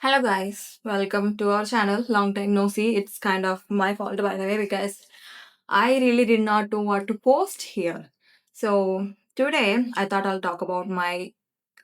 Hello guys, welcome to our channel. Long time no see. It's kind of my fault by the way because I really did not know what to post here. So today I thought I'll talk about my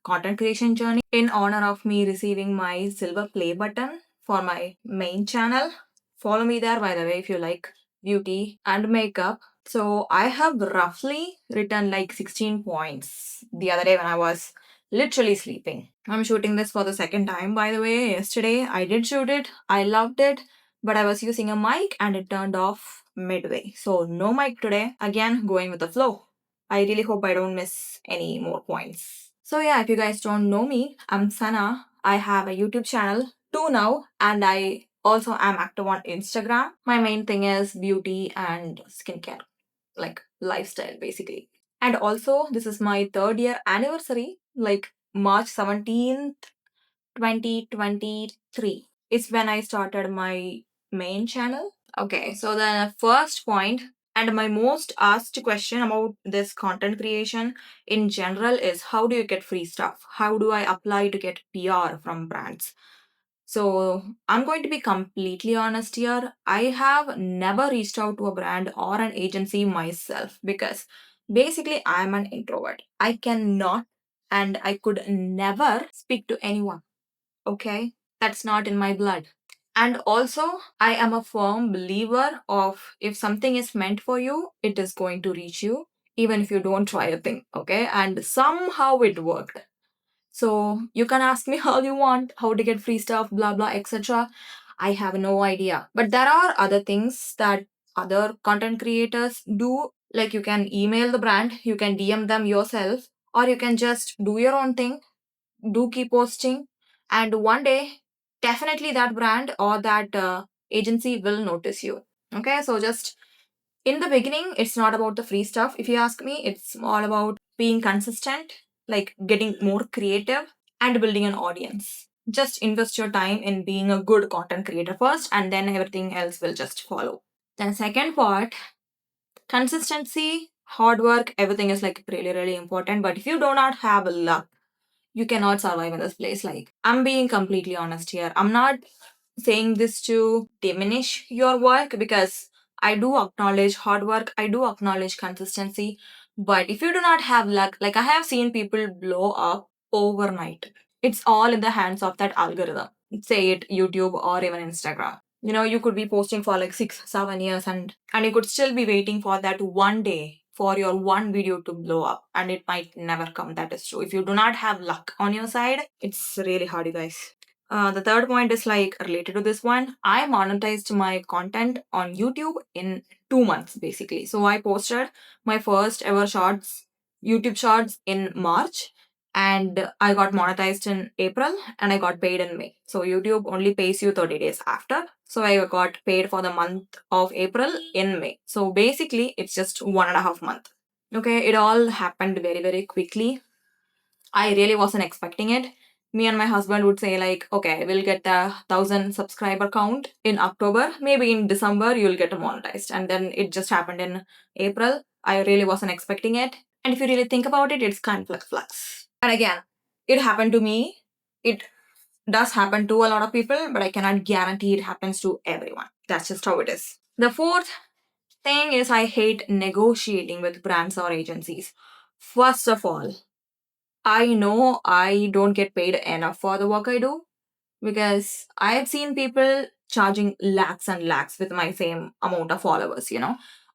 content creation journey in honor of me receiving my silver play button for my main channel. Follow me there by the way if you like beauty and makeup. So I have roughly written like 16 points the other day when I was literally sleeping. I'm shooting this for the second time by the way. Yesterday I did shoot it. I loved it, but I was using a mic and it turned off midway. So no mic today. Again, going with the flow. I really hope I don't miss any more points. So yeah, if you guys don't know me, I'm Sana. I have a YouTube channel, two now, and I also am active on Instagram. My main thing is beauty and skincare, like lifestyle basically. And also, this is my third year anniversary, like March 17th, 2023. It's when I started my main channel. Okay, so the first point and my most asked question about this content creation in general is how do you get free stuff? How do I apply to get PR from brands? So, I'm going to be completely honest here. I have never reached out to a brand or an agency myself because basically I'm an introvert. I cannot and I could never speak to anyone. Okay? That's not in my blood. And also, I am a firm believer of if something is meant for you, it is going to reach you, even if you don't try a thing. Okay? And somehow it worked. So you can ask me all you want, how to get free stuff, blah blah, etc. I have no idea. But there are other things that other content creators do. Like you can email the brand, you can DM them yourself, or you can just do your own thing, do keep posting, and one day definitely that brand or that agency will notice you. Okay, so just in the beginning, it's not about the free stuff. If you ask me, it's all about being consistent, like getting more creative and building an audience. Just invest your time in being a good content creator first, and then everything else will just follow. Then, second part, consistency, hard work, everything is like really, really important. But if you do not have luck, you cannot survive in this place. Like, I'm being completely honest here. I'm not saying this to diminish your work because I do acknowledge hard work, I do acknowledge consistency. But if you do not have luck, like I have seen people blow up overnight, it's all in the hands of that algorithm. Say it YouTube or even Instagram. You know, you could be posting for like 6 7 years and you could still be waiting for that one day for your one video to blow up, and it might never come. That is true. If you do not have luck on your side, it's really hard, you guys. The third point is like related to this one. I monetized my content on YouTube in 2 months basically. So I posted my first ever shorts, YouTube shorts in March, and I got monetized in April and I got paid in May. So YouTube only pays you 30 days after. So I got paid for the month of April in May. So basically it's just 1.5 months. Okay, it all happened very, very quickly. I really wasn't expecting it. Me and my husband would say, like, okay, we'll get the 1,000 subscriber count in October. Maybe in December, you'll get monetized. And then it just happened in April. I really wasn't expecting it. And if you really think about it, it's kind of like flux. And again, it happened to me. It does happen to a lot of people, but I cannot guarantee it happens to everyone. That's just how it is. The fourth thing is I hate negotiating with brands or agencies. First of all, I know I don't get paid enough for the work I do because I have seen people charging lakhs and lakhs with my same amount of followers,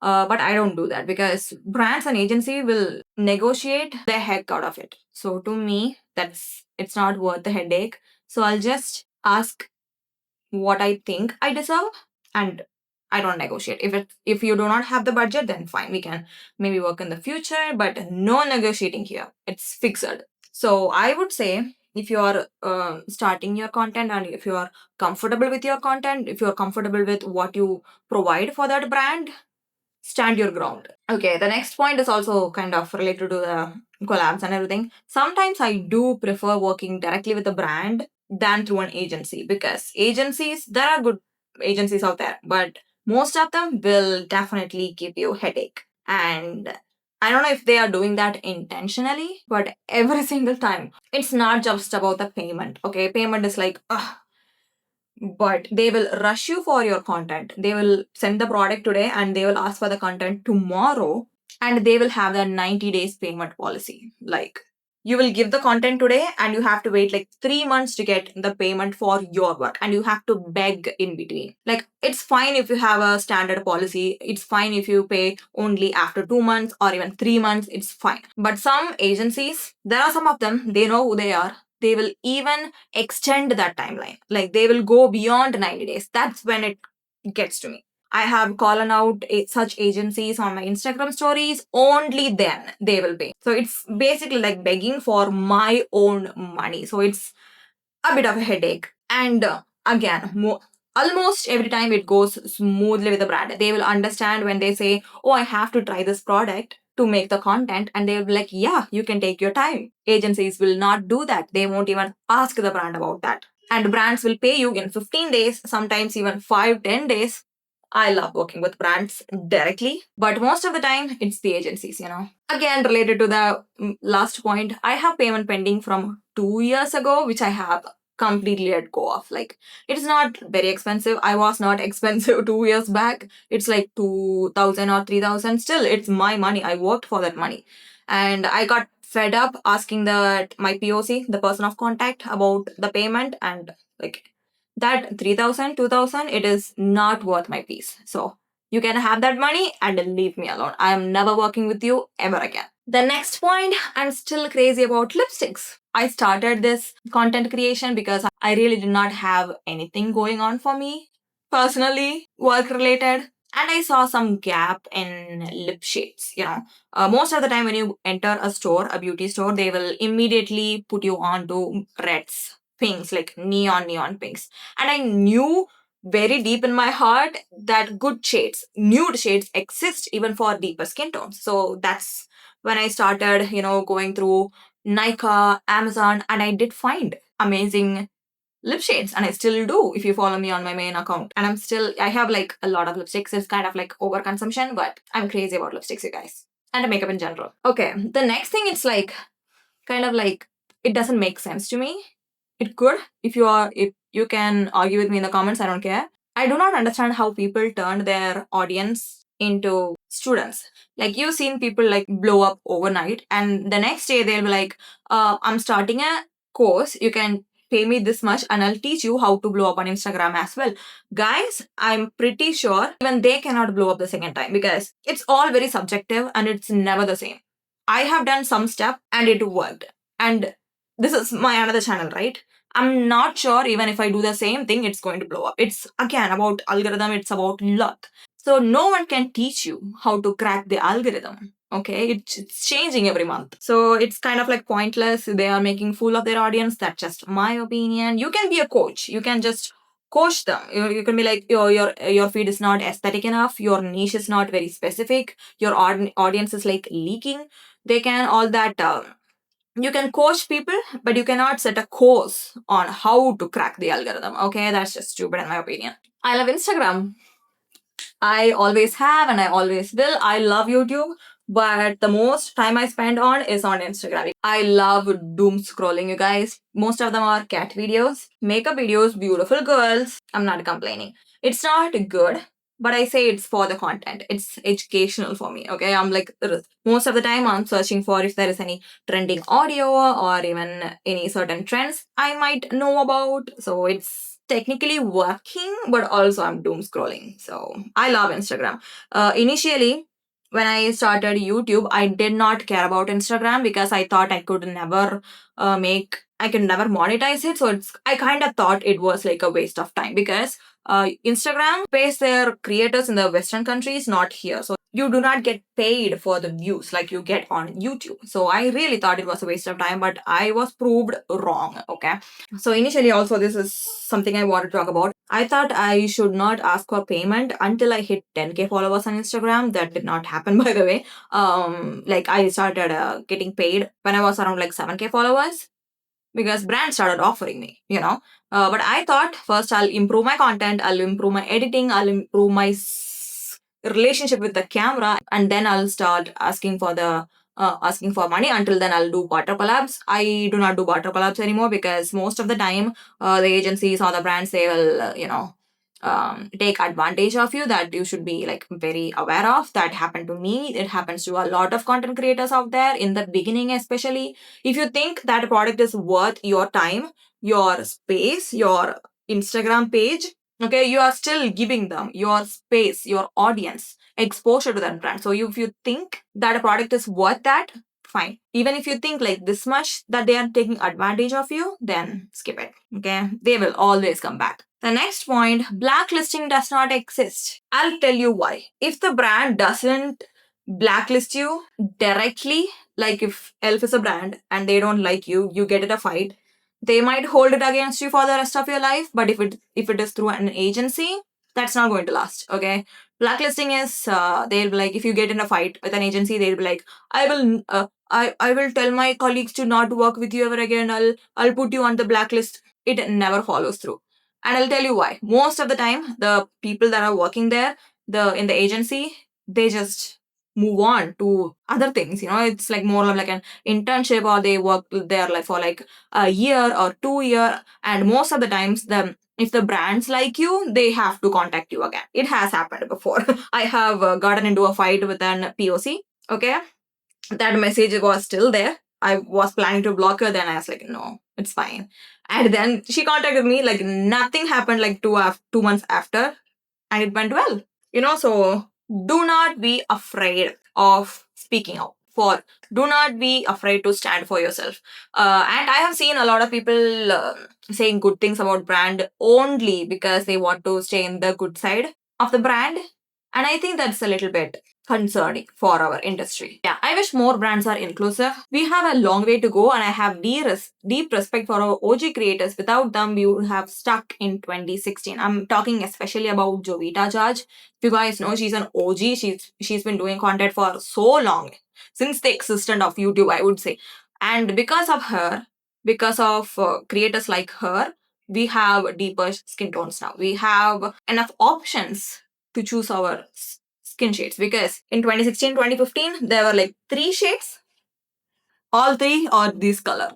but I don't do that because brands and agency will negotiate the heck out of it. So to me, it's not worth the headache. So I'll just ask what I think I deserve, and I don't negotiate. If you do not have the budget, then fine, we can maybe work in the future, but no negotiating here. It's fixed. So I would say if you are starting your content and if you are comfortable with your content, if you are comfortable with what you provide for that brand, stand your ground. Okay, the next point is also kind of related to the collabs and everything. Sometimes I do prefer working directly with a brand than through an agency because agencies, there are good agencies out there, but most of them will definitely give you headache. And I don't know if they are doing that intentionally, but every single time, it's not just about the payment. Okay, payment is like, ugh, but they will rush you for your content. They will send the product today and they will ask for the content tomorrow, and they will have that 90 days payment policy. Like, you will give the content today and you have to wait like 3 months to get the payment for your work, and you have to beg in between. Like, it's fine if you have a standard policy, it's fine if you pay only after 2 months or even 3 months, it's fine. But some agencies, there are some of them, they know who they are. They will even extend that timeline. Like, they will go beyond 90 days. That's when it gets to me. I have callen out such agencies on my Instagram stories. Only then they will pay. So it's basically like begging for my own money. So it's a bit of a headache. And again, almost every time it goes smoothly with the brand. They will understand when they say, "Oh, I have to try this product to make the content," and they will be like, "Yeah, you can take your time." Agencies will not do that. They won't even ask the brand about that. And brands will pay you in 15 days, sometimes even 5-10 days. I love working with brands directly, but most of the time it's the agencies. Again, related to the last point, I have payment pending from 2 years ago, which I have completely let go of. Like, it's not very expensive. I was not expensive 2 years back. It's like 2,000 or 3,000. Still, it's my money. I worked for that money. And I got fed up asking my POC, the person of contact, about the payment, and like, that 3,000, 2,000, it is not worth my peace. So you can have that money and leave me alone. I am never working with you ever again. The next point, I'm still crazy about lipsticks. I started this content creation because I really did not have anything going on for me personally, work related. And I saw some gap in lip shades. Most of the time, when you enter a store, a beauty store, they will immediately put you on to reds, pinks, like neon pinks. And I knew very deep in my heart that good shades, nude shades, exist even for deeper skin tones. So that's when I started, going through Nika, Amazon, and I did find amazing lip shades, and I still do if you follow me on my main account. And I have like a lot of lipsticks. It's kind of like overconsumption, but I'm crazy about lipsticks, you guys, and makeup in general. Okay, the next thing, it's like kind of like it doesn't make sense to me. It could, if you can argue with me in the comments, I don't care. I do not understand how people turn their audience into students. Like, you've seen people like blow up overnight, and the next day they'll be like, I'm starting a course, you can pay me this much and I'll teach you how to blow up on Instagram as well. Guys, I'm pretty sure even they cannot blow up the second time, because it's all very subjective and it's never the same. I have done some stuff and it worked. And this is my another channel, right? I'm not sure even if I do the same thing, it's going to blow up. It's again about algorithm, it's about luck. So no one can teach you how to crack the algorithm. Okay, it's changing every month. So it's kind of like pointless. They are making fool of their audience. That's just my opinion. You can be a coach. You can just coach them. You can be like, your feed is not aesthetic enough. Your niche is not very specific. Your audience is like leaking. They can all that. You can coach people, but you cannot set a course on how to crack the algorithm. Okay, that's just stupid in my opinion. I love Instagram. I always have and I always will. I love YouTube, but the most time I spend on is on Instagram. I love doom scrolling, you guys. Most of them are cat videos, makeup videos, beautiful girls. I'm not complaining. It's not good, but I say it's for the content. It's educational for me, okay? I'm like, most of the time I'm searching for if there is any trending audio or even any certain trends I might know about. So it's technically working, but also I'm doom scrolling. So I love Instagram. Initially, when I started YouTube, I did not care about Instagram because I thought I could never I could never monetize it. So I kind of thought it was like a waste of time, because Instagram pays their creators in the Western countries, not here. So you do not get paid for the views like you get on YouTube. So I really thought it was a waste of time, but I was proved wrong. Okay. So initially, also, this is something I want to talk about. I thought I should not ask for payment until I hit 10K followers on Instagram. That did not happen, by the way. Like, I started getting paid when I was around like 7K followers, because brands started offering me. But I thought first I'll improve my content, I'll improve my editing, I'll improve my relationship with the camera, and then I'll start asking for the asking for money. Until then, I'll do barter collabs. I do not do barter collabs anymore because most of the time, the agencies or the brands, they will, take advantage of you. That you should be like very aware of. That happened to me. It happens to a lot of content creators out there in the beginning, especially. If you think that a product is worth your time, your space, your Instagram page, okay, you are still giving them your space, your audience, exposure to that brand. So if you think that a product is worth that, fine. Even if you think like this much that they are taking advantage of you, then skip it. Okay, they will always come back. The next point, blacklisting does not exist. I'll tell you why. If the brand doesn't blacklist you directly, like if Elf is a brand and they don't like you, you get in a fight, they might hold it against you for the rest of your life. But if it is through an agency, that's not going to last. Okay, blacklisting is they'll be like, if you get in a fight with an agency, they'll be like, I will tell my colleagues to not work with you ever again. I'll put you on the blacklist. It never follows through. And I'll tell you why. Most of the time, the people that are working there, the in the agency, they just move on to other things. It's like more of like an internship, or they work there like for like a year or 2 year. And most of the times, if the brands like you, they have to contact you again. It has happened before. I have gotten into a fight with an POC. Okay, that message was still there. I was planning to block her, then I was like, no, it's fine. And then she contacted me, like nothing happened, like 2 months after, and it went well. So do not be afraid of speaking out. Do not be afraid to stand for yourself. And I have seen a lot of people saying good things about brand only because they want to stay in the good side of the brand. And I think that's a little bit concerning for our industry. Yeah, I wish more brands are inclusive. We have a long way to go, and I have deep respect for our OG creators. Without them, we would have stuck in 2016. I'm talking especially about Jovita Judge. If you guys know, she's an OG. She's been doing content for so long, since the existence of YouTube, I would say. And because of her, because of creators like her, we have deeper skin tones now. We have enough options to choose our skin shades, because in 2016, 2015, there were like 3 shades, all 3 are this color.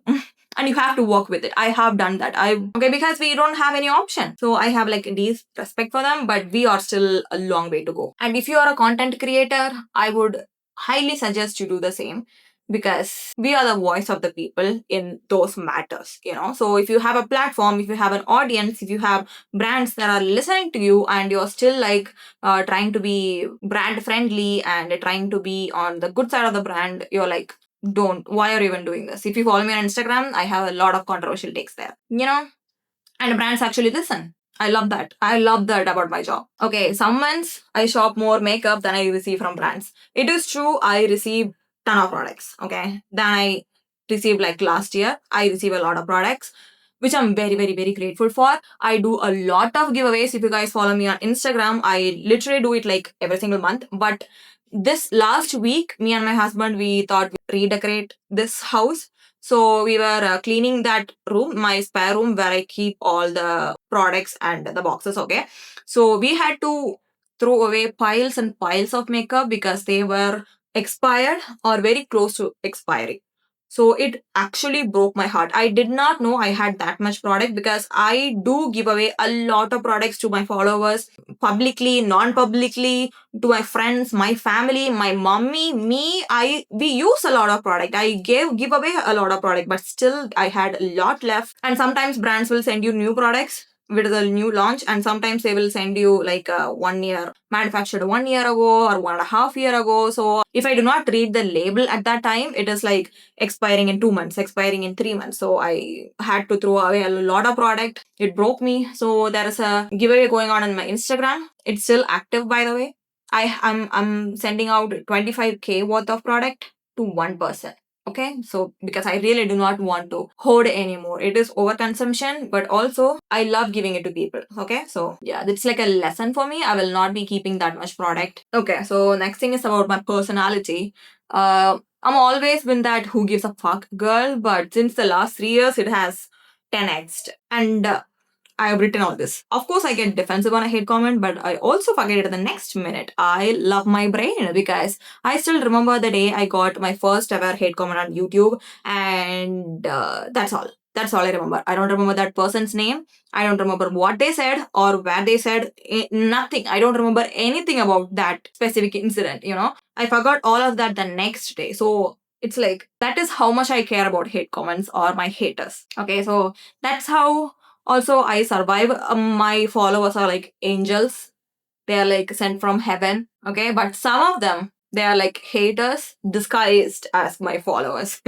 And you have to work with it. I have done that. Because we don't have any option. So I have like deep respect for them, but we are still a long way to go. And if you are a content creator, I would highly suggest you do the same, because we are the voice of the people in those matters. So if you have a platform, if you have an audience, if you have brands that are listening to you, and you're still like trying to be brand friendly and trying to be on the good side of the brand, you're like, don't. Why are you even doing this? If you follow me on Instagram, I have a lot of controversial takes there. And brands actually listen. I love that. I love that about my job. Okay, some months I shop more makeup than I receive from brands. It is true, I receive ton of products. Okay, than I received like last year. I receive a lot of products, which I'm very, very, very grateful for. I do a lot of giveaways. If you guys follow me on Instagram, I literally do it like every single month. But this last week, me and my husband, we thought we redecorate this house. So we were cleaning that room, my spare room where I keep all the products and the boxes. Okay, so we had to throw away piles and piles of makeup because they were expired or very close to expiry. So it actually broke my heart. I did not know I had that much product, because I do give away a lot of products to my followers, publicly, non-publicly, to my friends, my family, my mommy, me. We use a lot of product. I give away a lot of product, but still I had a lot left. And sometimes brands will send you new products with the new launch, and sometimes they will send you like a 1 year manufactured 1 year ago or 1.5 year ago. So if I do not read the label at that time, it is like expiring in 2 months, expiring in 3 months. So I had to throw away a lot of product. It broke me. So there is a giveaway going on my Instagram. It's still active, by the way. I'm sending out 25K worth of product to one person. Okay, so because I really do not want to hoard anymore. It is overconsumption, but also I love giving it to people. Okay, so yeah, it's like a lesson for me. I will not be keeping that much product. Okay, so next thing is about my personality. I'm always been that who gives a fuck girl, but since the last 3 years, it has 10x'd. And I have written all this. Of course, I get defensive on a hate comment, but I also forget it the next minute. I love my brain because I still remember the day I got my first ever hate comment on YouTube, and that's all. That's all I remember. I don't remember that person's name. I don't remember what they said or where they said. Nothing. I don't remember anything about that specific incident, you know. I forgot all of that the next day. So it's like that is how much I care about hate comments or my haters. Okay, so that's how also I survive. My followers are like angels. They are like sent from heaven. Okay, but some of them they are like haters disguised as my followers.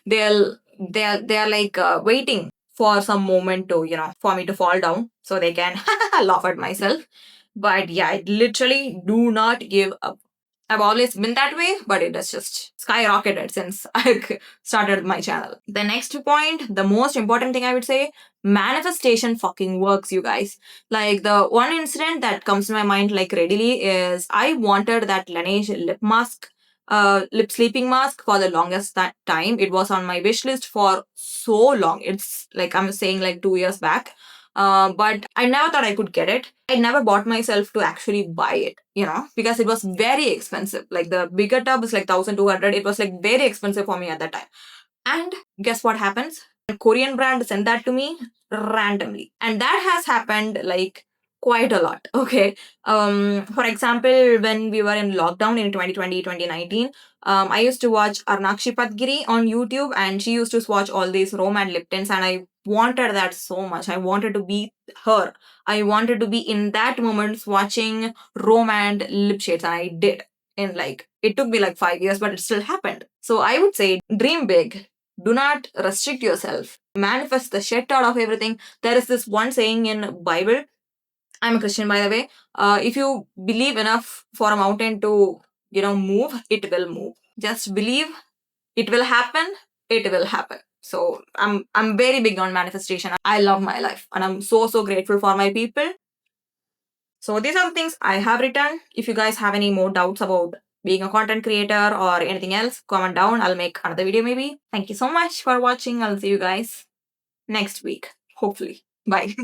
They're like waiting for some moment to for me to fall down so they can laugh at myself. But yeah, I literally do not give up. I've always been that way, but it has just skyrocketed since I started my channel. The next point, the most important thing I would say, manifestation fucking works, you guys. Like the one incident that comes to my mind like readily is I wanted that Laneige lip mask, lip sleeping mask for the longest time. It was on my wish list for so long. It's like I'm saying like 2 years back. But I never thought I could get it. I never bought myself to actually buy it, because it was very expensive. Like the bigger tub is like 1,200. It was like very expensive for me at that time. And guess what happens? A Korean brand sent that to me randomly. And that has happened like quite a lot. Okay. For example, when we were in lockdown in 2020, 2019, I used to watch Arnakshi Patgiri on YouTube, and she used to swatch all these Rome and lip tints, and I wanted that so much. I wanted to be her. I wanted to be in that moment swatching Rome and lip shades, and I did. In like, it took me like 5 years, but it still happened. So I would say dream big, do not restrict yourself, manifest the shit out of everything. There is this one saying in Bible. I'm a Christian, by the way. If you believe enough for a mountain to move, it will move. Just believe, it will happen. It will happen. So I'm very big on manifestation. I love my life, and I'm so grateful for my people. So these are the things I have written. If you guys have any more doubts about being a content creator or anything else, comment down. I'll make another video maybe. Thank you so much for watching. I'll see you guys next week, hopefully. Bye.